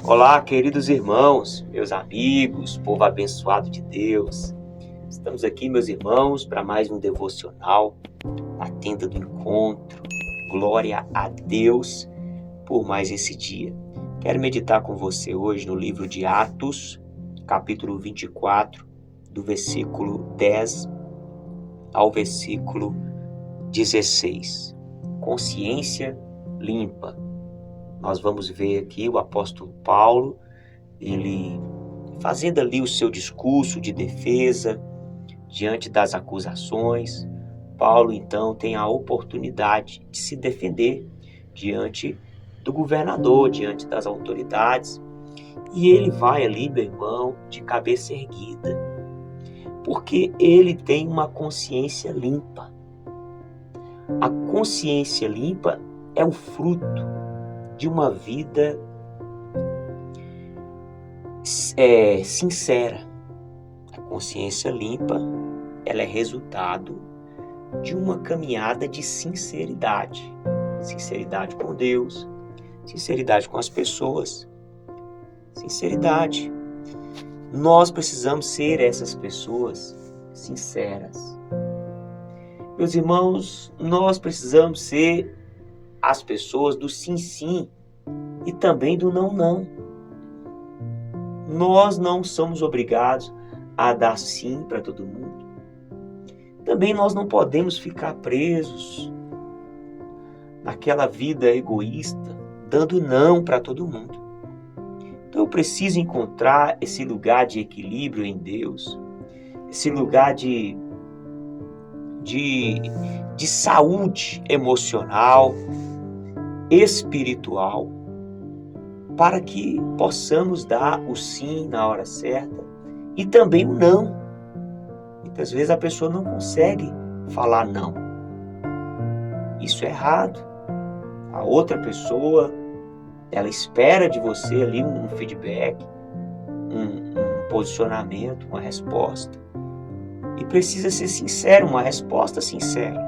Olá, queridos irmãos, meus amigos, povo abençoado de Deus. Estamos aqui, meus irmãos, para mais um devocional, a tenda do encontro. Glória a Deus por mais esse dia. Quero meditar com você hoje no livro de Atos, capítulo 24, do versículo 10 ao versículo 16. Consciência limpa. Nós vamos ver aqui o apóstolo Paulo, ele fazendo ali o seu discurso de defesa diante das acusações. Paulo, então, tem a oportunidade de se defender diante do governador, diante das autoridades. E ele vai ali, meu irmão, de cabeça erguida, porque ele tem uma consciência limpa. A consciência limpa é o fruto de uma vida sincera. A consciência limpa, ela é resultado de uma caminhada de sinceridade. Sinceridade com Deus, sinceridade com as pessoas, sinceridade. Nós precisamos ser essas pessoas sinceras. Meus irmãos, nós precisamos ser as pessoas do sim, sim e também do não, não. Nós não somos obrigados a dar sim para todo mundo. Também nós não podemos ficar presos naquela vida egoísta, dando não para todo mundo. Então eu preciso encontrar esse lugar de equilíbrio em Deus, esse lugar de saúde emocional, espiritual, para que possamos dar o sim na hora certa e também o não. Muitas vezes a pessoa não consegue falar não. Isso é errado. A outra pessoa, ela espera de você ali um feedback, um posicionamento, uma resposta. E precisa ser sincero, uma resposta sincera.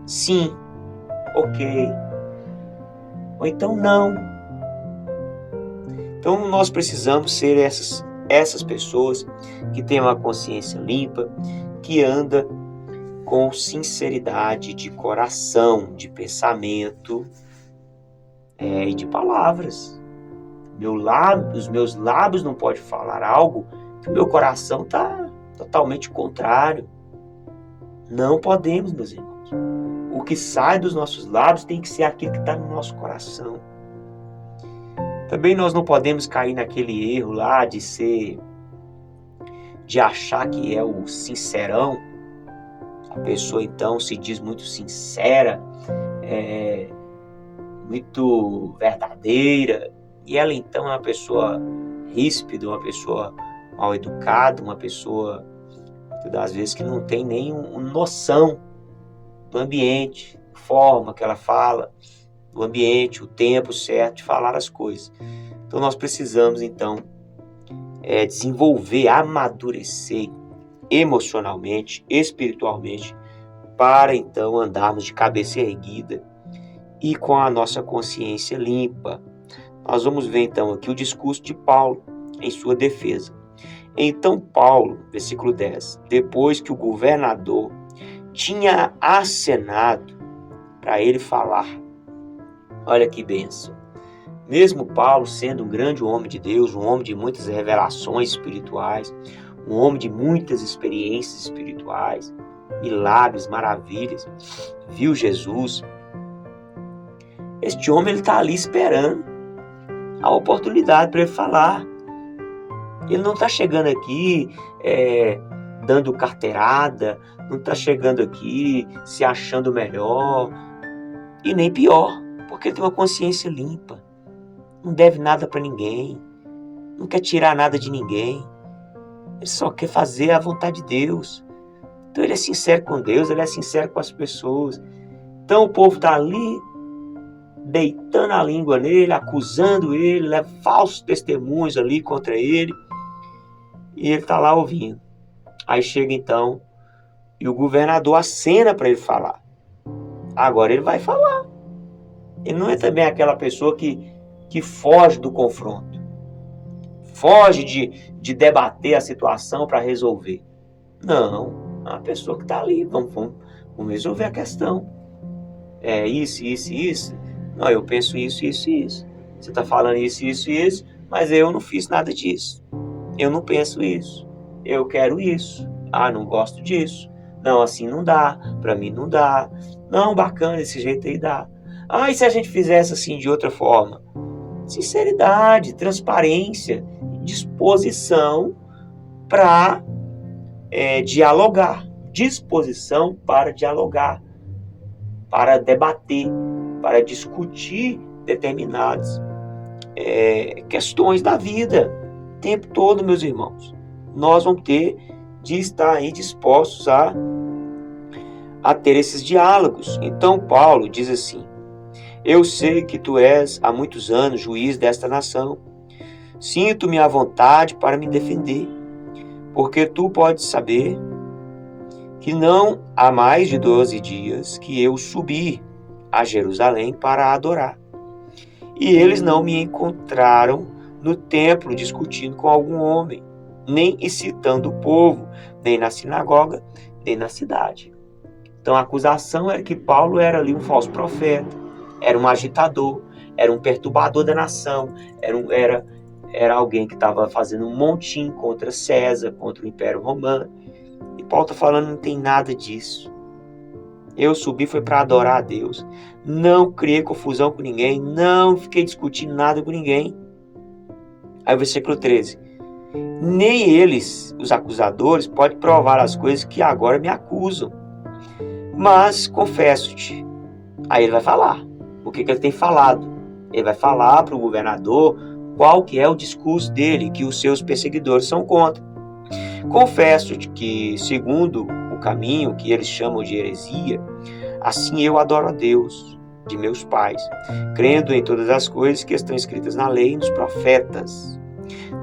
Sim, ok. Ou então não. Então nós precisamos ser essas pessoas que têm uma consciência limpa, que anda com sinceridade de coração, de pensamento e de palavras. Os meus lábios não podem falar algo que o meu coração está totalmente contrário. Não podemos, meus irmãos. O que sai dos nossos lábios tem que ser aquilo que está no nosso coração. Também nós não podemos cair naquele erro lá de achar que é o sincerão. A pessoa então se diz muito sincera, muito verdadeira, e ela então é uma pessoa ríspida, uma pessoa mal educada, uma pessoa, muitas das vezes, que não tem nem noção do ambiente, forma que ela fala, do ambiente, o tempo certo de falar as coisas. Então nós precisamos então desenvolver, amadurecer emocionalmente, espiritualmente, para então andarmos de cabeça erguida e com a nossa consciência limpa. Nós vamos ver então aqui o discurso de Paulo em sua defesa. Então Paulo, versículo 10, depois que o governador tinha acenado para ele falar, olha que bênção. Mesmo Paulo sendo um grande homem de Deus, um homem de muitas revelações espirituais, um homem de muitas experiências espirituais, milagres, maravilhas, viu Jesus. Este homem está ali esperando a oportunidade para ele falar. Ele não está chegando aqui dando carteirada, não está chegando aqui se achando melhor e nem pior, porque ele tem uma consciência limpa. Não deve nada para ninguém, não quer tirar nada de ninguém. Ele só quer fazer a vontade de Deus. Então ele é sincero com Deus, ele é sincero com as pessoas. Então o povo está ali deitando a língua nele, acusando ele, leva falsos testemunhos ali contra ele. E ele está lá ouvindo. Aí chega então, e o governador acena para ele falar. Agora ele vai falar. Ele não é também aquela pessoa que foge do confronto. foge de debater a situação para resolver. Não, é uma pessoa que está ali, vamos resolver a questão. É isso, isso e isso. Não, eu penso isso, isso e isso. Você está falando isso, isso e isso, mas eu não fiz nada disso. Eu não penso isso. Eu quero isso. Ah, não gosto disso. Não, assim não dá. Para mim não dá. Não, bacana, desse jeito aí dá. Ah, e se a gente fizesse assim de outra forma? Sinceridade, transparência, disposição para dialogar. Disposição para dialogar, para debater, para discutir determinadas questões da vida. O tempo todo, meus irmãos. Nós vamos ter de estar aí dispostos a ter esses diálogos. Então Paulo diz assim: eu sei que tu és há muitos anos juiz desta nação. Sinto-me à vontade para me defender, porque tu podes saber que não há mais de 12 dias que eu subi a Jerusalém para adorar. E eles não me encontraram no templo discutindo com algum homem, nem incitando o povo, nem na sinagoga, nem na cidade. Então a acusação era que Paulo era ali um falso profeta, era um agitador, era um perturbador da nação, era alguém que estava fazendo um montim contra César, contra o Império Romano. E Paulo está falando, não tem nada disso. Eu subi foi para adorar a Deus. Não criei confusão com ninguém, não fiquei discutindo nada com ninguém. Aí versículo 13. Nem eles, os acusadores, podem provar as coisas que agora me acusam. Mas confesso-te. Aí ele vai falar. O que ele tem falado? Ele vai falar para o governador qual que é o discurso dele, que os seus perseguidores são contra. Confesso-te que, segundo o caminho que eles chamam de heresia, assim eu adoro a Deus de meus pais, crendo em todas as coisas que estão escritas na lei e nos profetas,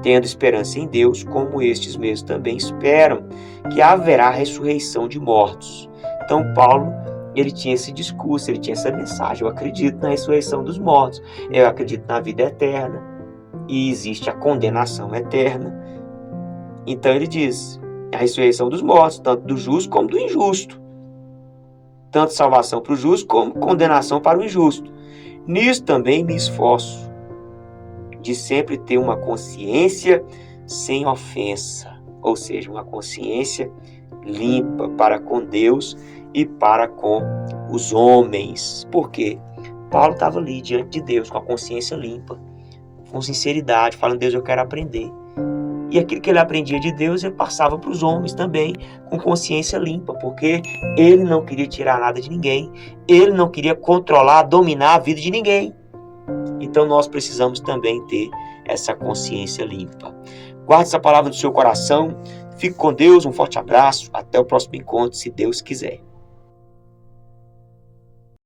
tendo esperança em Deus, como estes mesmos também esperam que haverá ressurreição de mortos. Então Paulo, ele tinha esse discurso, ele tinha essa mensagem: eu acredito na ressurreição dos mortos, eu acredito na vida eterna, e existe a condenação eterna. Então ele diz, a ressurreição dos mortos, tanto do justo como do injusto. Tanto salvação para o justo como condenação para o injusto. Nisso também me esforço, de sempre ter uma consciência sem ofensa, ou seja, uma consciência limpa para com Deus e para com os homens. Por quê? Paulo estava ali diante de Deus com a consciência limpa, com sinceridade, falando: Deus, eu quero aprender. E aquilo que ele aprendia de Deus, ele passava para os homens também, com consciência limpa, porque ele não queria tirar nada de ninguém, ele não queria controlar, dominar a vida de ninguém. Então nós precisamos também ter essa consciência limpa. Guarde essa palavra no seu coração, fique com Deus, um forte abraço, até o próximo encontro, se Deus quiser.